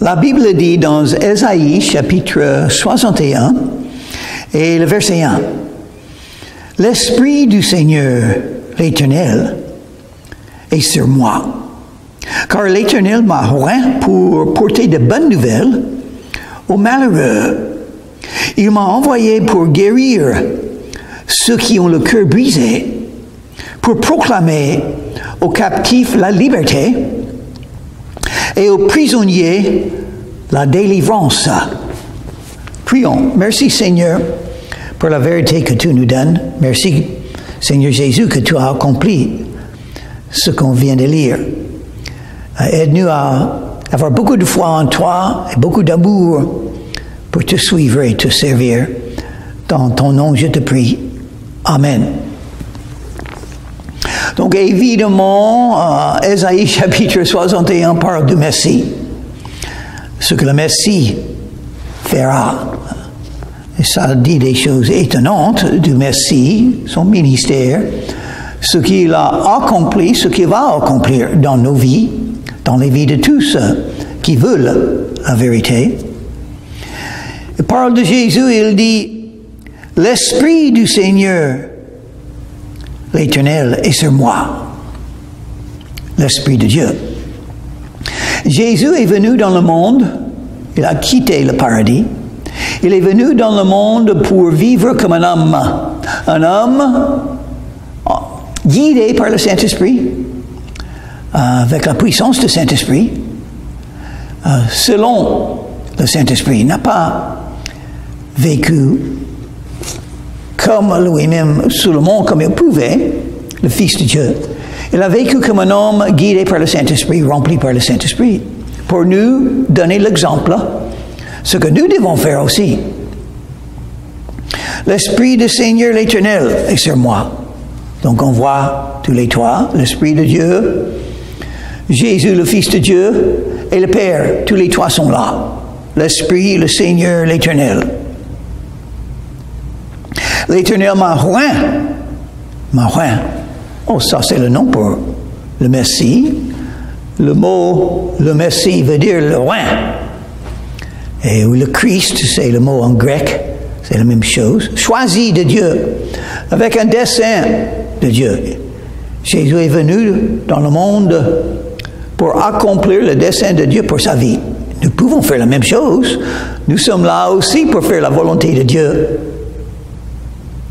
La Bible dit dans Ésaïe, chapitre 61, et le verset 1, « L'Esprit du Seigneur, l'Éternel, est sur moi, car l'Éternel m'a oint pour porter de bonnes nouvelles aux malheureux. Il m'a envoyé pour guérir ceux qui ont le cœur brisé, pour proclamer aux captifs la liberté et aux prisonniers la délivrance. » Prions. Merci Seigneur pour la vérité que tu nous donnes. Merci Seigneur Jésus que tu as accompli ce qu'on vient de lire. Aide-nous à avoir beaucoup de foi en toi et beaucoup d'amour pour te suivre et te servir. Dans ton nom, je te prie. Amen. Donc évidemment, Ésaïe chapitre 61 parle du Messie. Ce que le Messie fera. Et ça dit des choses étonnantes du Messie, son ministère, ce qu'il a accompli, ce qu'il va accomplir dans nos vies, dans les vies de tous qui veulent la vérité. Il parle de Jésus, il dit, « L'Esprit du Seigneur, l'Éternel, est sur moi. » L'Esprit de Dieu. Jésus est venu dans le monde, il a quitté le paradis, il est venu dans le monde pour vivre comme un homme guidé par le Saint-Esprit, avec la puissance du Saint-Esprit, selon le Saint-Esprit. Il n'a pas vécu comme lui-même sous le monde, comme il pouvait, le Fils de Dieu. Il a vécu comme un homme guidé par le Saint-Esprit, rempli par le Saint-Esprit, pour nous donner l'exemple, ce que nous devons faire aussi. L'Esprit du Seigneur l'Éternel est sur moi. Donc on voit tous les trois, l'Esprit de Dieu, Jésus le Fils de Dieu et le Père, tous les trois sont là. L'Esprit, le Seigneur, l'Éternel. L'Éternel m'a oint. Oh, ça c'est le nom pour le Messie. Le mot, le Messie veut dire le oint. Et le Christ, c'est le mot en grec, c'est la même chose. Choisi de Dieu, avec un dessein de Dieu. Jésus est venu dans le monde pour accomplir le dessein de Dieu pour sa vie. Nous pouvons faire la même chose. Nous sommes là aussi pour faire la volonté de Dieu.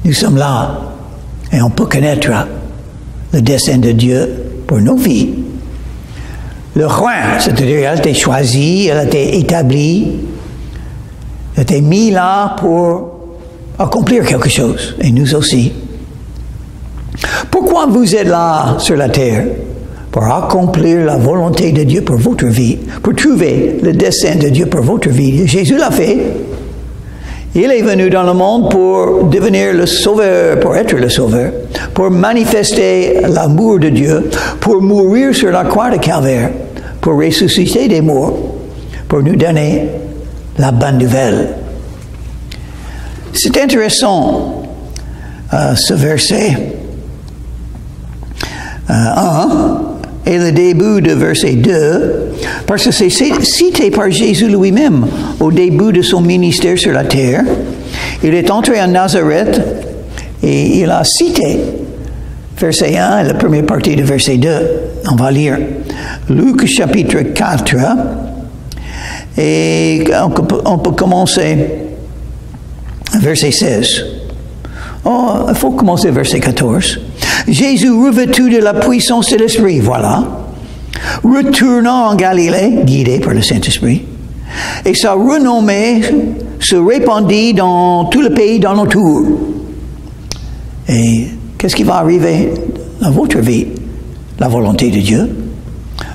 Nous sommes là et on peut connaître le dessein de Dieu pour nos vies. Le roi, c'est-à-dire elle a été choisie, elle a été établie, elle a été mise là pour accomplir quelque chose, et nous aussi. Pourquoi vous êtes là sur la terre? Pour accomplir la volonté de Dieu pour votre vie, pour trouver le dessein de Dieu pour votre vie. Jésus l'a fait. Il est venu dans le monde pour devenir le sauveur, pour être le sauveur, pour manifester l'amour de Dieu, pour mourir sur la croix de Calvaire, pour ressusciter des morts, pour nous donner la bonne nouvelle. C'est intéressant, ce verset 1 et le début de verset 2, parce que c'est cité par Jésus lui-même au début de son ministère sur la terre. Il est entré en Nazareth et il a cité verset 1 et la première partie de verset 2. On va lire Luc chapitre 4 et on peut commencer verset 16. Oh, il faut commencer verset 14. Jésus, revêtu de la puissance de l'Esprit, voilà, retournant en Galilée, guidé par le Saint-Esprit, et sa renommée se répandit dans tout le pays d'entour. Et qu'est-ce qui va arriver dans votre vie? La volonté de Dieu.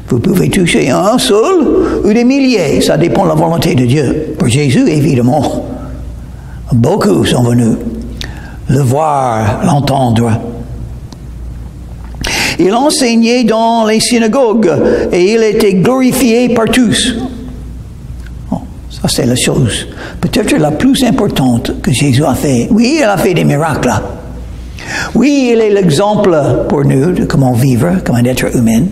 Vous pouvez toucher un seul ou des milliers, ça dépend de la volonté de Dieu. Pour Jésus, évidemment, beaucoup sont venus le voir, l'entendre. Il enseignait dans les synagogues et il était glorifié par tous. Oh, ça, c'est la chose peut-être la plus importante que Jésus a fait. Oui, il a fait des miracles. Oui, il est l'exemple pour nous de comment vivre comme un être humain.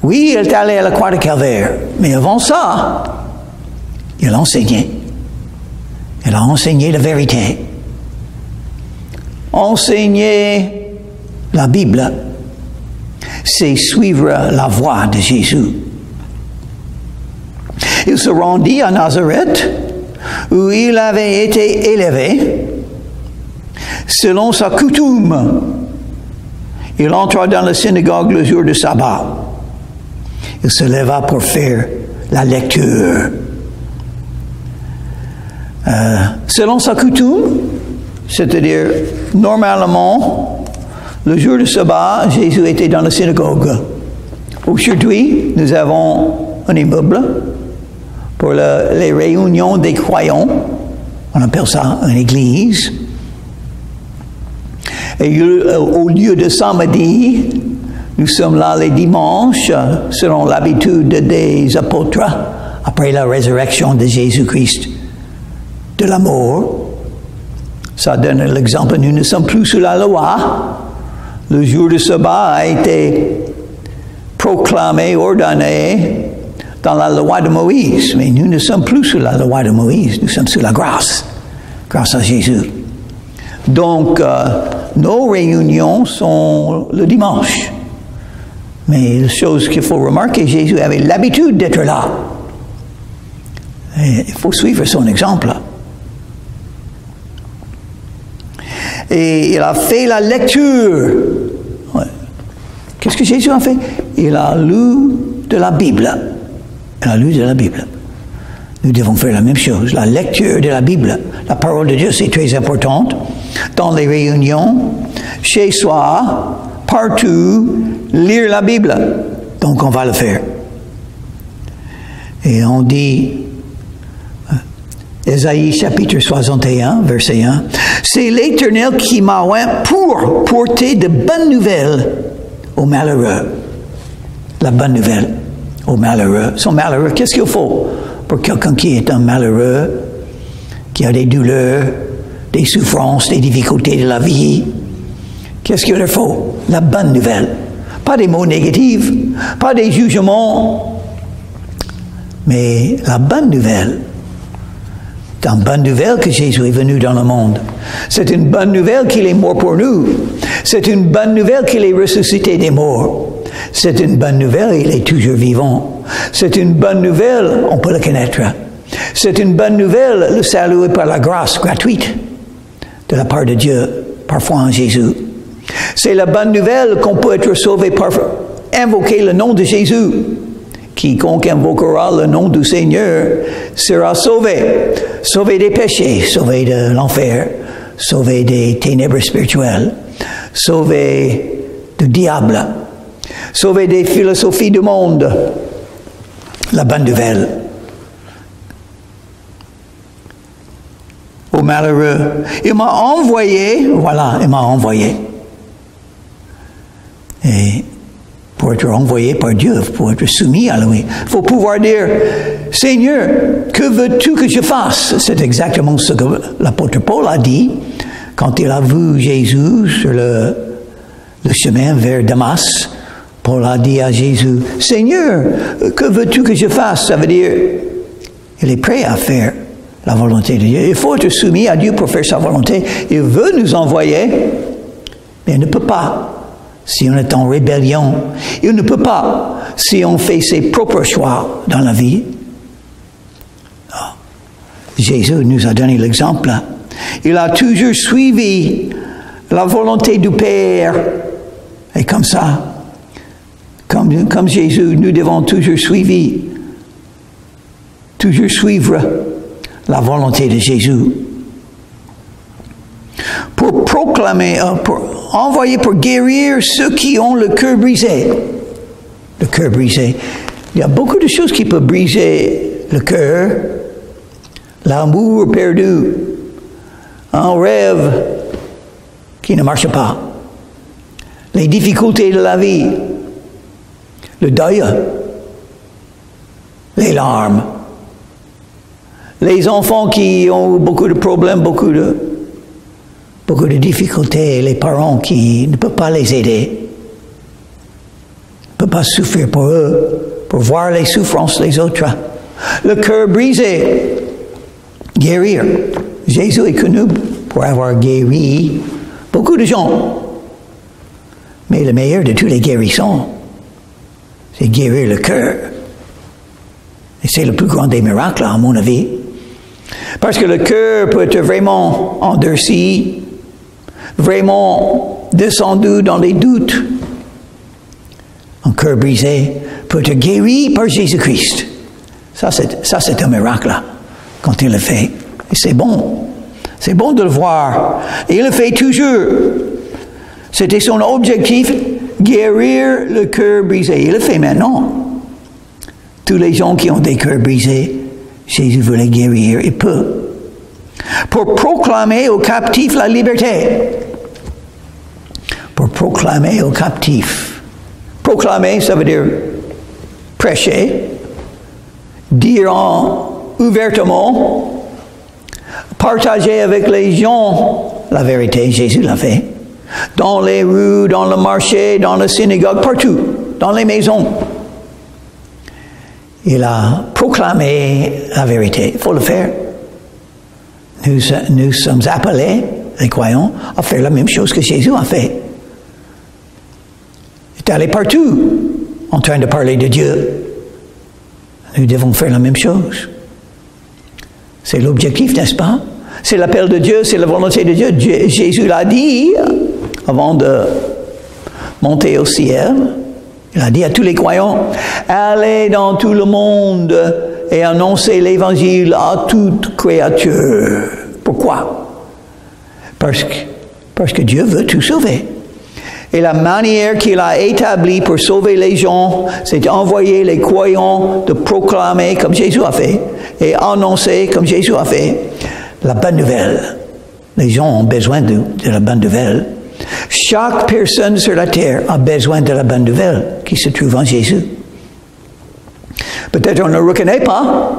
Oui, il est allé à la croix de Calvaire. Mais avant ça, Il enseignait. Il a enseigné la vérité. Enseigner la Bible, c'est suivre la voie de Jésus. Il se rendit à Nazareth, où il avait été élevé, selon sa coutume. Il entra dans la synagogue le jour du sabbat. Il se leva pour faire la lecture. Selon sa coutume, c'est-à-dire normalement, le jour du sabbat, Jésus était dans la synagogue. Aujourd'hui, nous avons un immeuble pour les réunions des croyants. On appelle ça une église. Et au lieu de samedi, nous sommes là les dimanches, selon l'habitude des apôtres, après la résurrection de Jésus-Christ de la mort. Ça donne l'exemple, nous ne sommes plus sous la loi. Le jour de sabbat a été proclamé, ordonné dans la loi de Moïse. Mais nous ne sommes plus sous la loi de Moïse, nous sommes sous la grâce, grâce à Jésus. Donc, nos réunions sont le dimanche. Mais la chose qu'il faut remarquer, Jésus avait l'habitude d'être là. Et il faut suivre son exemple. Et il a fait la lecture. Ouais. Qu'est-ce que Jésus a fait? Il a lu de la Bible. Il a lu de la Bible. Nous devons faire la même chose. La lecture de la Bible. La parole de Dieu, c'est très important. Dans les réunions, chez soi, partout, lire la Bible. Donc on va le faire. Et on dit, Ésaïe chapitre 61, verset 1, « C'est l'Éternel qui m'a oint pour porter de bonnes nouvelles aux malheureux. » La bonne nouvelle aux malheureux. Ils sont malheureux. Qu'est-ce qu'il faut pour quelqu'un qui est un malheureux, qui a des douleurs, des souffrances, des difficultés de la vie? Qu'est-ce qu'il leur faut? La bonne nouvelle. Pas des mots négatifs, pas des jugements, mais la bonne nouvelle. C'est une bonne nouvelle que Jésus est venu dans le monde. C'est une bonne nouvelle qu'il est mort pour nous. C'est une bonne nouvelle qu'il est ressuscité des morts. C'est une bonne nouvelle, il est toujours vivant. C'est une bonne nouvelle, on peut le connaître. C'est une bonne nouvelle, le salut est par la grâce gratuite de la part de Dieu, parfois en Jésus. C'est la bonne nouvelle qu'on peut être sauvé par invoquer le nom de Jésus. Quiconque invoquera le nom du Seigneur sera sauvé. Sauvé des péchés, sauvé de l'enfer, sauvé des ténèbres spirituelles, sauvé du diable, sauvé des philosophies du monde. La bonne nouvelle. Aux malheureux. Il m'a envoyé, voilà, il m'a envoyé. Et pour être envoyé par Dieu, pour être soumis à lui, il faut pouvoir dire, Seigneur, que veux-tu que je fasse? C'est exactement ce que l'apôtre Paul a dit quand il a vu Jésus sur le chemin vers Damas. Paul a dit à Jésus, Seigneur, que veux-tu que je fasse? Ça veut dire, il est prêt à faire la volonté de Dieu. Il faut être soumis à Dieu pour faire sa volonté. Il veut nous envoyer, mais il ne peut pas si on est en rébellion. Il ne peut pas si on fait ses propres choix dans la vie. Non. Jésus nous a donné l'exemple. Il a toujours suivi la volonté du Père. Et comme ça, comme Jésus, nous devons toujours suivre la volonté de Jésus. Pour proclamer, pour envoyer pour guérir ceux qui ont le cœur brisé. Le cœur brisé. Il y a beaucoup de choses qui peuvent briser le cœur. L'amour perdu. Un rêve qui ne marche pas. Les difficultés de la vie. Le deuil. Les larmes. Les enfants qui ont beaucoup de problèmes, beaucoup de difficultés, les parents qui ne peuvent pas les aider, ne peuvent pas souffrir pour eux, pour voir les souffrances des autres. Le cœur brisé, guérir. Jésus est connu pour avoir guéri beaucoup de gens. Mais le meilleur de tous les guérissons, c'est guérir le cœur. Et c'est le plus grand des miracles, à mon avis. Parce que le cœur peut être vraiment endurci, vraiment descendu dans les doutes. Un cœur brisé peut être guéri par Jésus-Christ. Ça, c'est un miracle, là, quand il le fait. Et c'est bon. C'est bon de le voir. Et il le fait toujours. C'était son objectif, guérir le cœur brisé. Il le fait maintenant. Tous les gens qui ont des cœurs brisés, Jésus veut les guérir. Il peut. Pour proclamer aux captifs la liberté. Pour proclamer aux captifs. Proclamer, ça veut dire prêcher, dire ouvertement, partager avec les gens la vérité. Jésus l'a fait. Dans les rues, dans le marché, dans la synagogue, partout, dans les maisons. Il a proclamé la vérité. Il faut le faire. Nous sommes appelés, les croyants, à faire la même chose que Jésus a fait. Il est allé partout en train de parler de Dieu. Nous devons faire la même chose. C'est l'objectif, n'est-ce pas? C'est l'appel de Dieu, c'est la volonté de Dieu. Jésus l'a dit avant de monter au ciel. Il a dit à tous les croyants, allez dans tout le monde et annoncez l'évangile à toute créature. Pourquoi? Parce que Dieu veut tout sauver. Et la manière qu'il a établie pour sauver les gens, c'est d'envoyer les croyants de proclamer comme Jésus a fait et annoncer comme Jésus a fait la bonne nouvelle. Les gens ont besoin de la bonne nouvelle. Chaque personne sur la terre a besoin de la bonne nouvelle qui se trouve en Jésus. Peut-être on ne le reconnaît pas.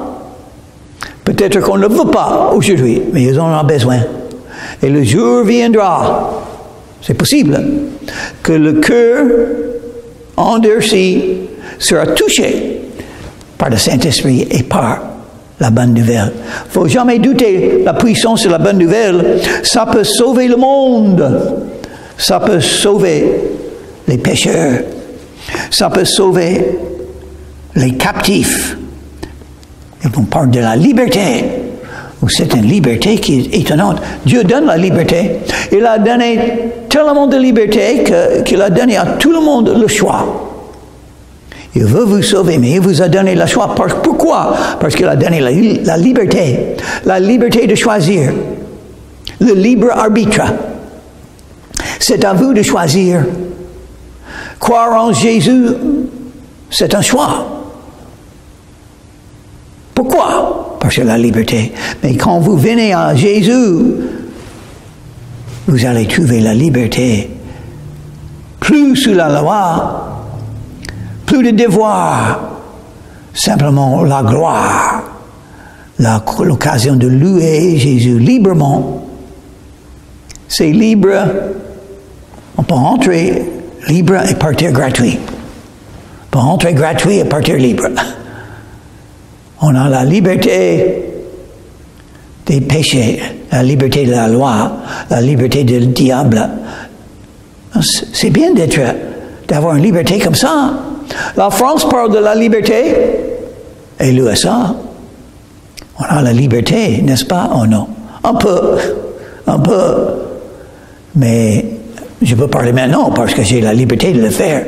Peut-être qu'on ne le veut pas aujourd'hui, mais ils en ont besoin. Et le jour viendra, c'est possible, que le cœur endurci sera touché par le Saint-Esprit et par la bonne nouvelle. Il ne faut jamais douter la puissance de la bonne nouvelle. Ça peut sauver le monde. Ça peut sauver les pécheurs. Ça peut sauver les captifs. Et on parle de la liberté. C'est une liberté qui est étonnante. Dieu donne la liberté. Il a donné tellement de liberté qu'il a donné à tout le monde le choix. Il veut vous sauver, mais il vous a donné le choix. Pourquoi? Parce qu'il a donné la liberté. La liberté de choisir. Le libre arbitre. C'est à vous de choisir. Croire en Jésus, c'est un choix. Pourquoi? Parce que la liberté. Mais quand vous venez à Jésus, vous allez trouver la liberté. Plus sous la loi, plus de devoirs, simplement la gloire, l'occasion de louer Jésus librement. C'est libre. On peut entrer libre et partir gratuit. On peut entrer gratuit et partir libre. On a la liberté des péchés, la liberté de la loi, la liberté du diable. C'est bien d'avoir une liberté comme ça. La France parle de la liberté et l'USA. On a la liberté, n'est-ce pas? Oh non. Un peu. Mais je peux parler maintenant parce que j'ai la liberté de le faire.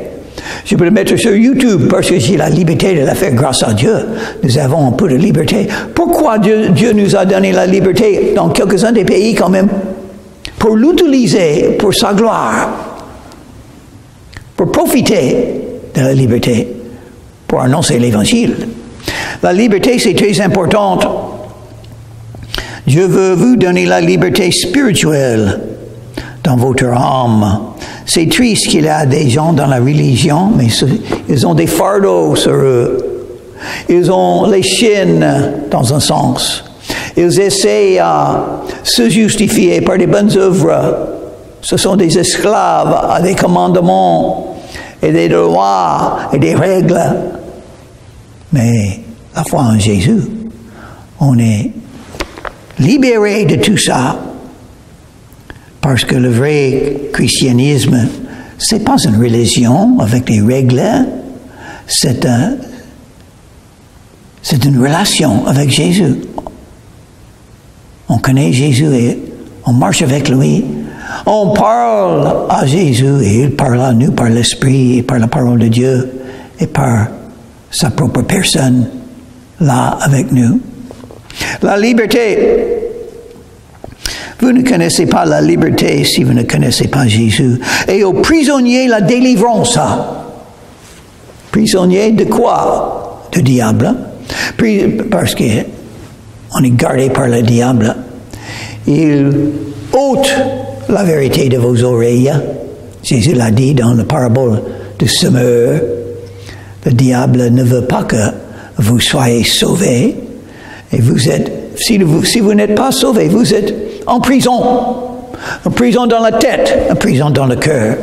Je peux le mettre sur YouTube parce que j'ai la liberté de le faire grâce à Dieu. Nous avons un peu de liberté. Pourquoi Dieu nous a donné la liberté dans quelques-uns des pays quand même? Pour l'utiliser pour sa gloire. Pour profiter de la liberté. Pour annoncer l'évangile. La liberté, c'est très importante. Dieu veut vous donner la liberté spirituelle dans votre âme. C'est triste qu'il y a des gens dans la religion, mais ils ont des fardeaux sur eux. Ils ont les chaînes, dans un sens. Ils essaient à se justifier par des bonnes œuvres. Ce sont des esclaves à des commandements et des lois et des règles. Mais la foi en Jésus, on est libéré de tout ça, parce que le vrai christianisme, c'est pas une religion avec des règles, c'est une relation avec Jésus. On connaît Jésus et on marche avec lui. On parle à Jésus et il parle à nous par l'Esprit et par la parole de Dieu et par sa propre personne là avec nous. La liberté. Vous ne connaissez pas la liberté si vous ne connaissez pas Jésus. Et aux prisonniers, la délivrance. Prisonnier de quoi? Du diable. Parce qu'on est gardé par le diable. Il ôte la vérité de vos oreilles. Jésus l'a dit dans la parabole du semeur. Le diable ne veut pas que vous soyez sauvés. Et vous êtes, si vous n'êtes pas sauvés, vous êtes en prison. En prison dans la tête, en prison dans le cœur.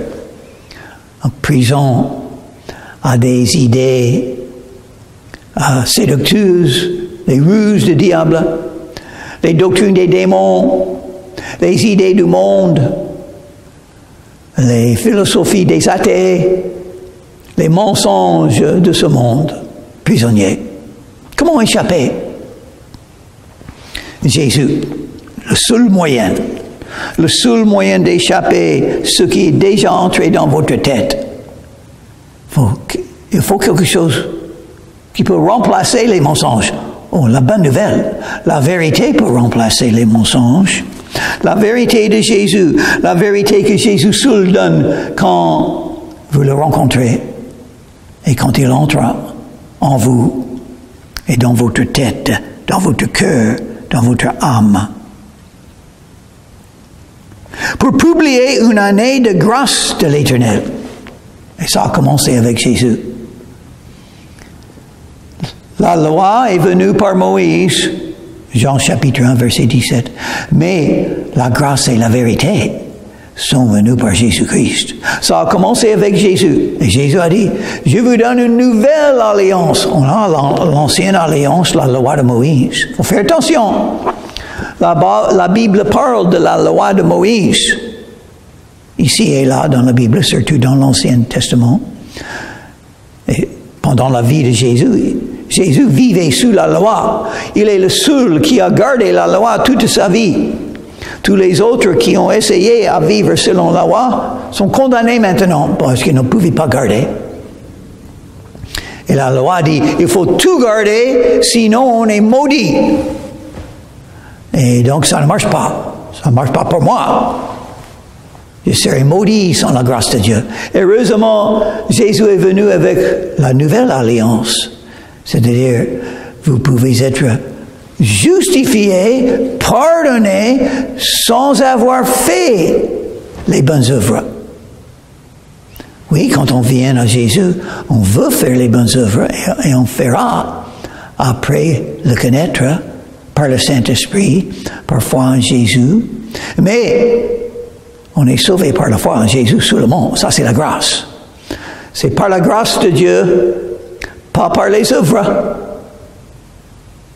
En prison à des idées séductrices, les ruses du diable, les doctrines des démons, les idées du monde, les philosophies des athées, les mensonges de ce monde. Prisonnier. Comment échapper? Jésus, le seul moyen d'échapper ce qui est déjà entré dans votre tête. Il faut quelque chose qui peut remplacer les mensonges. Oh, la bonne nouvelle, la vérité peut remplacer les mensonges. La vérité de Jésus, la vérité que Jésus seul donne quand vous le rencontrez et quand il entre en vous et dans votre tête, dans votre cœur, dans votre âme. Pour publier une année de grâce de l'Éternel. Et ça a commencé avec Jésus. La loi est venue par Moïse, Jean chapitre 1, verset 17. Mais la grâce et la vérité sont venues par Jésus-Christ. Ça a commencé avec Jésus. Et Jésus a dit, je vous donne une nouvelle alliance. On a l'ancienne alliance, la loi de Moïse. Il faut faire attention. La Bible parle de la loi de Moïse. Ici et là dans la Bible, surtout dans l'Ancien Testament. Et pendant la vie de Jésus, Jésus vivait sous la loi. Il est le seul qui a gardé la loi toute sa vie. Tous les autres qui ont essayé à vivre selon la loi sont condamnés maintenant parce qu'ils ne pouvaient pas garder. Et la loi dit, il faut tout garder, sinon on est maudit. Et donc ça ne marche pas. Ça ne marche pas pour moi. Je serai maudit sans la grâce de Dieu. Heureusement, Jésus est venu avec la nouvelle alliance. C'est-à-dire, vous pouvez être justifié, pardonné, sans avoir fait les bonnes œuvres. Oui, quand on vient à Jésus, on veut faire les bonnes œuvres et on fera après le connaître par le Saint-Esprit, par foi en Jésus. Mais on est sauvé par la foi en Jésus seulement. Ça, c'est la grâce. C'est par la grâce de Dieu, pas par les œuvres.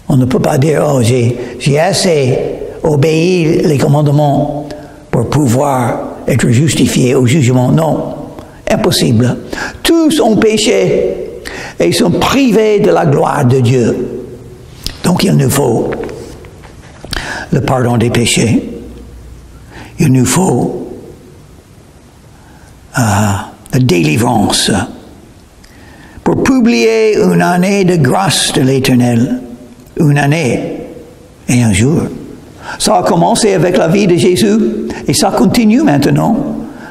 On ne peut pas dire, oh, j'ai assez obéi les commandements pour pouvoir être justifié au jugement. Non, impossible. Tous ont péché et sont privés de la gloire de Dieu. Donc il nous faut le pardon des péchés. Il nous faut la délivrance pour publier une année de grâce de l'Éternel. Une année et un jour. Ça a commencé avec la vie de Jésus et ça continue maintenant,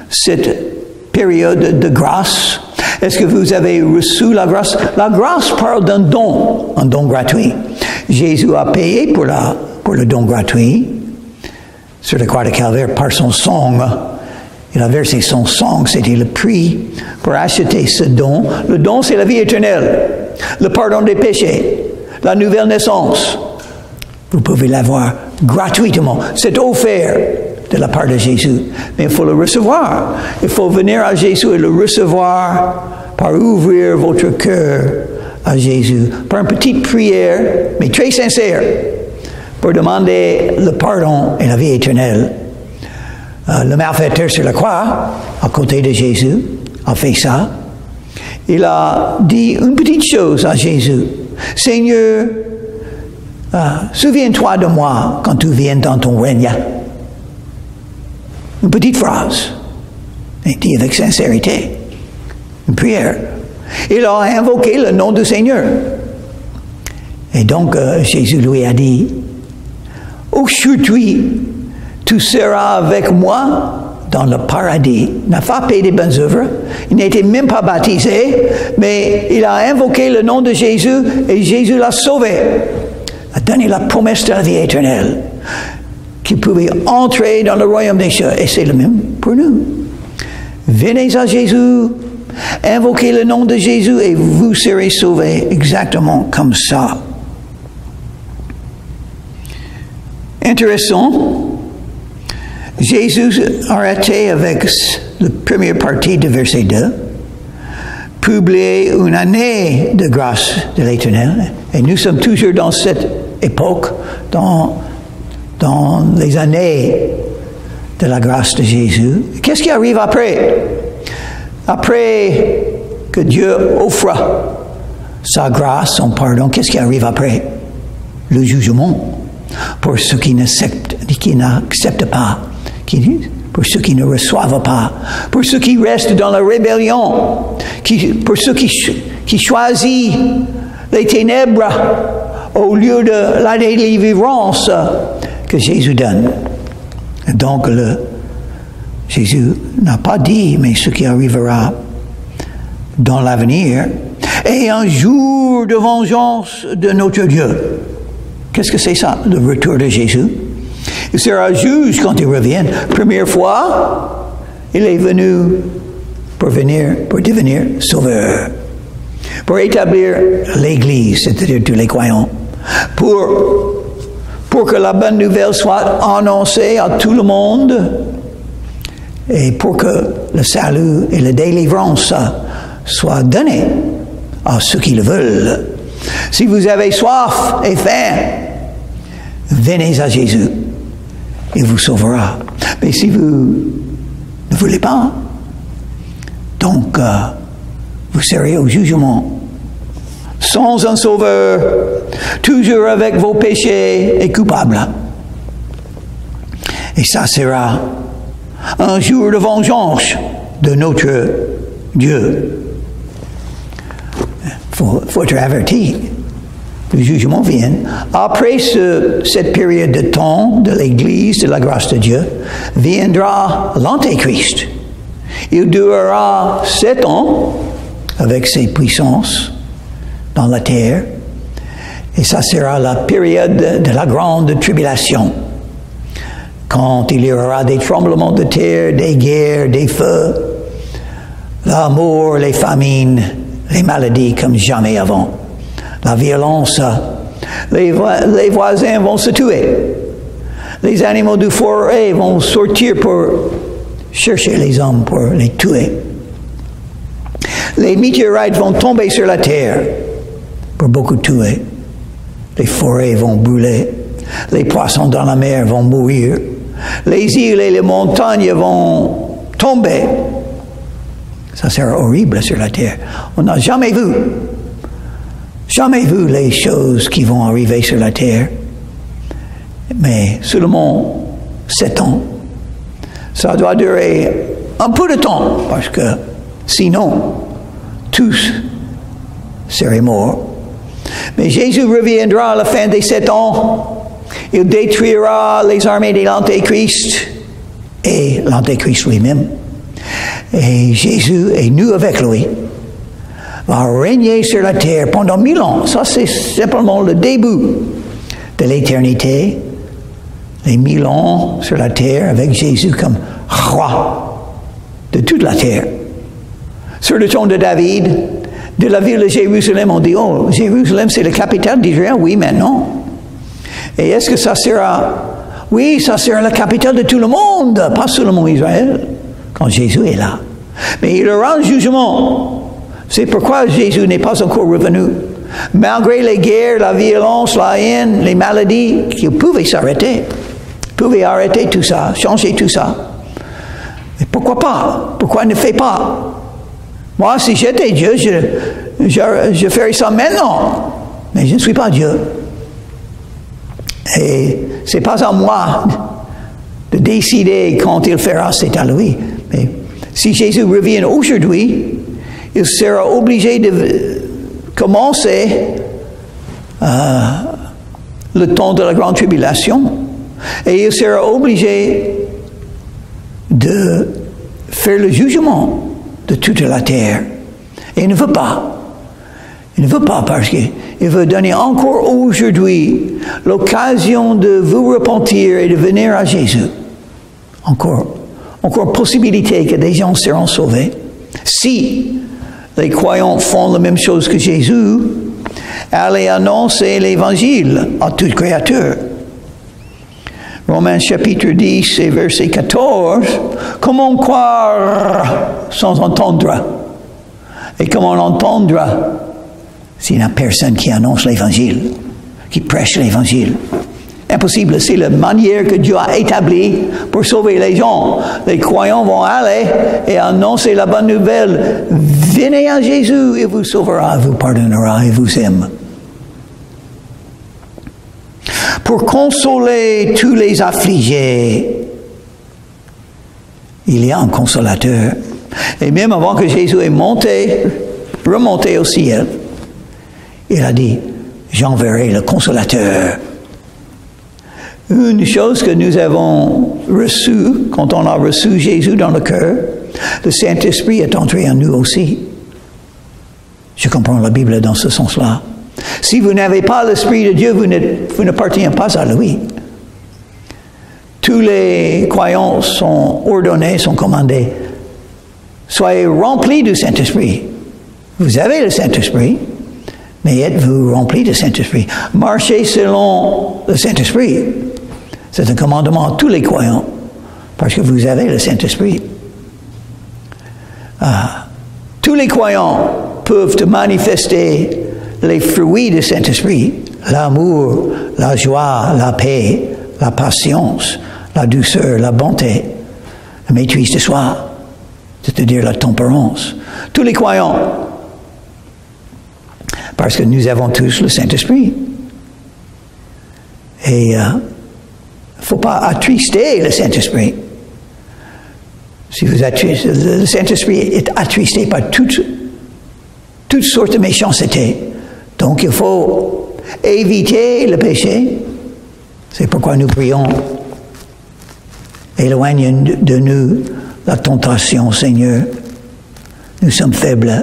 cette période de grâce. Est-ce que vous avez reçu la grâce? La grâce parle d'un don, un don gratuit. Jésus a payé pour le don gratuit sur la croix de Calvaire par son sang. Il a versé son sang, c'était le prix pour acheter ce don. Le don, c'est la vie éternelle, le pardon des péchés. La nouvelle naissance, vous pouvez l'avoir gratuitement. C'est offert de la part de Jésus. Mais il faut le recevoir. Il faut venir à Jésus et le recevoir par ouvrir votre cœur à Jésus par une petite prière, mais très sincère, pour demander le pardon et la vie éternelle. Le malfaiteur sur la croix, à côté de Jésus, a fait ça. Il a dit une petite chose à Jésus. Seigneur, souviens-toi de moi quand tu viens dans ton règne. Une petite phrase, et dit avec sincérité, une prière. Il a invoqué le nom du Seigneur. Et donc Jésus lui a dit, aujourd'hui, tu seras avec moi dans le paradis. Il n'a pas fait des bonnes œuvres. Il n'était même pas baptisé, mais il a invoqué le nom de Jésus et Jésus l'a sauvé. A donné la promesse de la vie éternelle, qu'il pouvait entrer dans le royaume des cieux. Et c'est le même pour nous. Venez à Jésus, invoquez le nom de Jésus et vous serez sauvés exactement comme ça. Intéressant. Jésus a arrêté avec la première partie de verset 2, publié une année de grâce de l'Éternel. Et nous sommes toujours dans cette époque, dans les années de la grâce de Jésus. Qu'est-ce qui arrive après? Après que Dieu offre sa grâce, son pardon, qu'est-ce qui arrive après? Le jugement pour ceux qui n'acceptent pas, pour ceux qui ne reçoivent pas, pour ceux qui restent dans la rébellion, pour ceux qui choisissent les ténèbres au lieu de la délivrance que Jésus donne. Donc, Jésus n'a pas dit, mais ce qui arrivera dans l'avenir est un jour de vengeance de notre Dieu. Qu'est-ce que c'est ça, le retour de Jésus? Il sera juge quand il revient. Première fois, il est venu pour devenir sauveur, pour établir l'Église, c'est-à-dire tous les croyants, pour que la bonne nouvelle soit annoncée à tout le monde et pour que le salut et la délivrance soient donnés à ceux qui le veulent. Si vous avez soif et faim, venez à Jésus. Il vous sauvera. Mais si vous ne voulez pas, donc vous serez au jugement. Sans un sauveur, toujours avec vos péchés et coupables. Et ça sera un jour de vengeance de notre Dieu. Faut être averti. Le jugement vient. Après cette période de temps de l'Église, de la grâce de Dieu, viendra l'Antéchrist. Il durera 7 ans avec ses puissances dans la terre. Et ça sera la période de la grande tribulation. Quand il y aura des tremblements de terre, des guerres, des feux, la mort, les famines, les maladies comme jamais avant. La violence, les voisins vont se tuer. Les animaux du forêt vont sortir pour chercher les hommes pour les tuer. Les météorites vont tomber sur la terre pour beaucoup tuer. Les forêts vont brûler. Les poissons dans la mer vont mourir. Les îles et les montagnes vont tomber. Ça sera horrible sur la terre. On n'a jamais vu les choses qui vont arriver sur la terre. Mais seulement 7 ans. Ça doit durer un peu de temps, parce que sinon, tous seraient morts. Mais Jésus reviendra à la fin des 7 ans. Il détruira les armées de l'Antéchrist et l'Antéchrist lui-même. Et Jésus, et nous avec lui, va régner sur la terre pendant 1000 ans. Ça, c'est simplement le début de l'éternité. Les 1000 ans sur la terre avec Jésus comme roi de toute la terre. Sur le trône de David, de la ville de Jérusalem, on dit, oh, Jérusalem, c'est la capitale d'Israël. Oui, mais non. Et est-ce que ça sera... Oui, ça sera la capitale de tout le monde, pas seulement Israël, quand Jésus est là. Mais il aura un jugement. C'est pourquoi Jésus n'est pas encore revenu Malgré les guerres, la violence, la haine, les maladies, qu'ils pouvaient s'arrêter. Ils pouvaient arrêter tout ça, changer tout ça. Mais pourquoi pas? Pourquoi ne fait pas? Moi, si j'étais Dieu, je ferais ça maintenant. Mais je ne suis pas Dieu. Et ce n'est pas à moi de décider quand il fera, c'est à lui. Mais si Jésus revient aujourd'hui, il sera obligé de commencer le temps de la grande tribulation. Et il sera obligé de faire le jugement de toute la terre. Et il ne veut pas. Il ne veut pas parce qu'il veut donner encore aujourd'hui l'occasion de vous repentir et de venir à Jésus. Encore possibilité que des gens seront sauvés. Si les croyants font la même chose que Jésus, allez annoncer l'évangile à toute créature. Romains chapitre 10 et verset 14, comment croire sans entendre? Et comment entendre s'il n'y a personne qui annonce l'évangile, qui prêche l'évangile? Impossible, c'est la manière que Dieu a établie pour sauver les gens. Les croyants vont aller et annoncer la bonne nouvelle. Venez à Jésus, il vous sauvera, il vous pardonnera, il vous aime. Pour consoler tous les affligés, il y a un consolateur. Et même avant que Jésus est remonté au ciel, il a dit, j'enverrai le consolateur. Une chose que nous avons reçue, quand on a reçu Jésus dans le cœur, le Saint-Esprit est entré en nous aussi. Je comprends la Bible dans ce sens-là. Si vous n'avez pas l'Esprit de Dieu, vous n'appartenez pas à lui. Tous les croyants sont ordonnés, sont commandés. Soyez remplis du Saint-Esprit. Vous avez le Saint-Esprit, mais êtes-vous remplis du Saint-Esprit? Marchez selon le Saint-Esprit. C'est un commandement à tous les croyants, parce que vous avez le Saint-Esprit. Tous les croyants peuvent manifester les fruits du Saint-Esprit, l'amour, la joie, la paix, la patience, la douceur, la bonté, la maîtrise de soi, c'est-à-dire la tempérance. Tous les croyants, parce que nous avons tous le Saint-Esprit. Et il ne faut pas attrister le Saint-Esprit. Si vous attristez, le Saint-Esprit est attristé par toutes sortes de méchanceté. Donc il faut éviter le péché. C'est pourquoi nous prions. Éloigne de nous la tentation, Seigneur. Nous sommes faibles.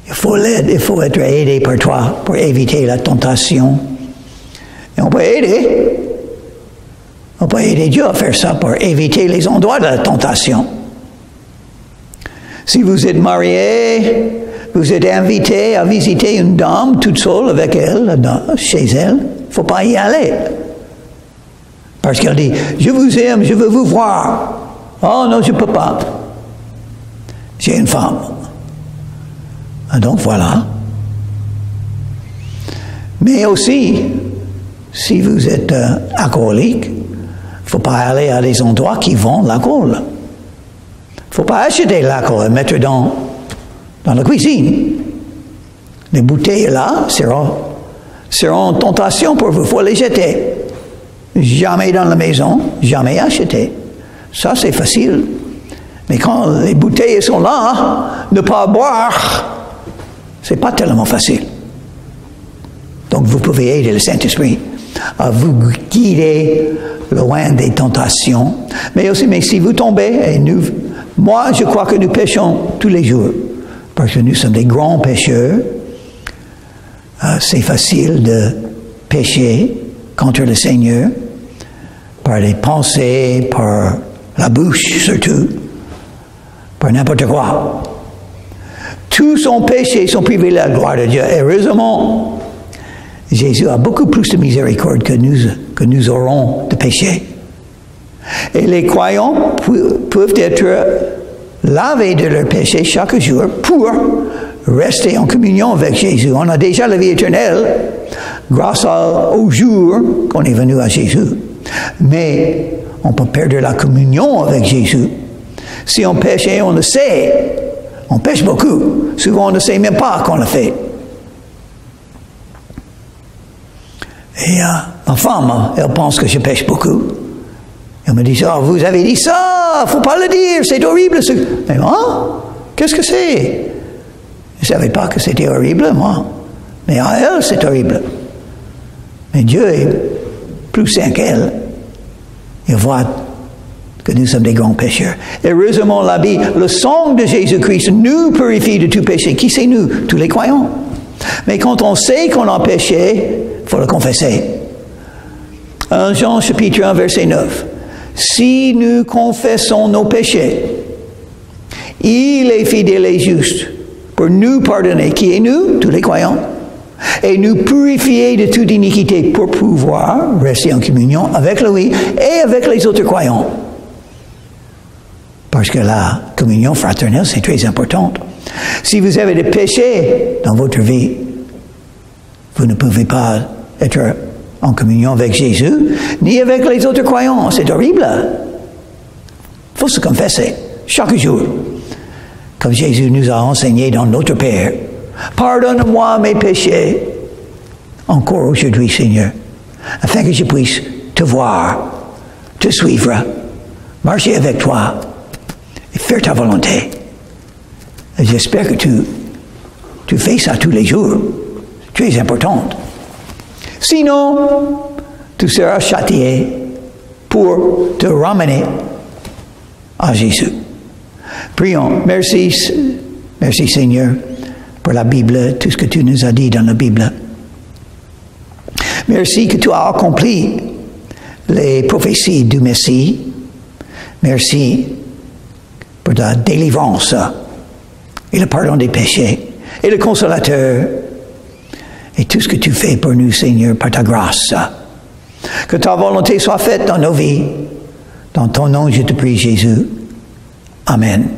Il faut l'aide, il faut être aidé par toi pour éviter la tentation. Et on peut aider Dieu à faire ça pour éviter les endroits de la tentation. Si vous êtes marié, vous êtes invité à visiter une dame toute seule avec elle, chez elle, il ne faut pas y aller. Parce qu'elle dit, je vous aime, je veux vous voir. Oh non, je ne peux pas. J'ai une femme. Donc voilà. Mais aussi, si vous êtes alcoolique, il ne faut pas aller à des endroits qui vendent l'alcool. Il ne faut pas acheter l'alcool et mettre dans la cuisine. Les bouteilles là seront une tentation pour vous. Il faut les jeter. Jamais dans la maison, jamais acheter. Ça, c'est facile. Mais quand les bouteilles sont là, ne pas boire, c'est pas tellement facile. Donc, vous pouvez aider le Saint-Esprit à vous guider loin des tentations. Mais si vous tombez, moi, je crois que nous péchons tous les jours. Parce que nous sommes des grands pécheurs. C'est facile de pécher contre le Seigneur par les pensées, par la bouche surtout, par n'importe quoi. Tous son péché sont privés de la gloire de Dieu. Heureusement, Jésus a beaucoup plus de miséricorde que nous aurons de péché. Et les croyants peuvent être laver de leurs péchés chaque jour pour rester en communion avec Jésus. On a déjà la vie éternelle grâce au jour qu'on est venu à Jésus. Mais on peut perdre la communion avec Jésus. Si on pêche et on le sait, on pêche beaucoup. Souvent, on ne sait même pas qu'on le fait. Et ma femme, elle pense que je pêche beaucoup. Elle me dit, oh, vous avez dit ça, il ne faut pas le dire, c'est horrible. Mais moi, qu'est-ce que c'est? Je ne savais pas que c'était horrible, moi. Mais à elle, c'est horrible. Mais Dieu est plus saint qu'elle. Il voit que nous sommes des grands pécheurs. Heureusement, le sang de Jésus-Christ nous purifie de tout péché. Qui c'est nous? Tous les croyants. Mais quand on sait qu'on a péché, il faut le confesser. 1 Jean chapitre 1, verset 9. Si nous confessons nos péchés, il est fidèle et juste pour nous pardonner. Qui est nous? Tous les croyants. Et nous purifier de toute iniquité pour pouvoir rester en communion avec lui et avec les autres croyants. Parce que la communion fraternelle, c'est très important. Si vous avez des péchés dans votre vie, vous ne pouvez pas être en communion avec Jésus, ni avec les autres croyants. C'est horrible. Il faut se confesser chaque jour. Comme Jésus nous a enseigné dans notre Père. Pardonne-moi mes péchés, encore aujourd'hui, Seigneur, afin que je puisse te voir, te suivre, marcher avec toi et faire ta volonté. Et j'espère que tu fais ça tous les jours. C'est très important. Sinon, tu seras châtié pour te ramener à Jésus. Prions. Merci Seigneur, pour la Bible, tout ce que tu nous as dit dans la Bible. Merci que tu as accompli les prophéties du Messie. Merci pour ta délivrance et le pardon des péchés et le consolateur et tout ce que tu fais pour nous, Seigneur, par ta grâce. Que ta volonté soit faite dans nos vies. Dans ton nom, je te prie, Jésus. Amen.